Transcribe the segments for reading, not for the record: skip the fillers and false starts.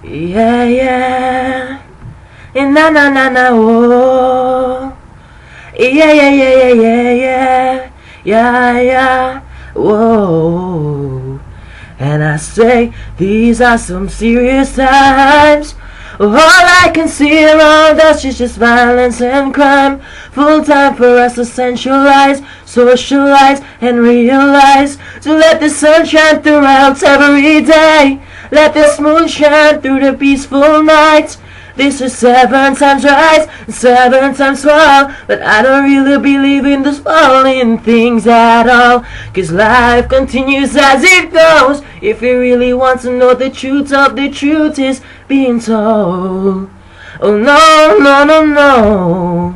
Yeah, yeah. Na na na na oh. Yeah, yeah, yeah, yeah, yeah, yeah. Yeah, yeah. Whoa. And I say these are some serious times. All I can see around us is just violence and crime. Full time for us to centralize, socialize, and realize to let the sun shine throughout every day. Let the moon shine through the peaceful night. This is 7 times rise and 7 times fall. But I don't really believe in those falling things at all. 'Cause life continues as it goes. If you really want to know the truth of the truth is being told. Oh no, no, no, no.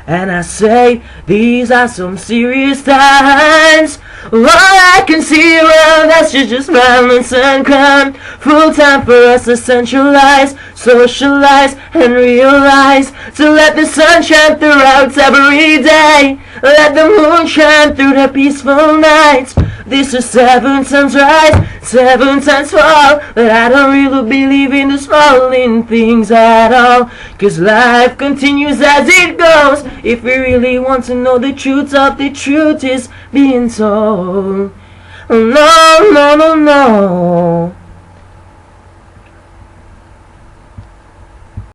And I say these are some serious times. All I can see around us is just violence and crime. Full time for us to centralize, socialize, and realize to let the sun shine throughout every day. Let the moon shine through the peaceful nights. This is 7 times rise, 7 times fall. But I don't really believe in the falling things at all. 'Cause life continues as it goes. If we really want to know the truth of the truth is being told. Oh no, no, no, no.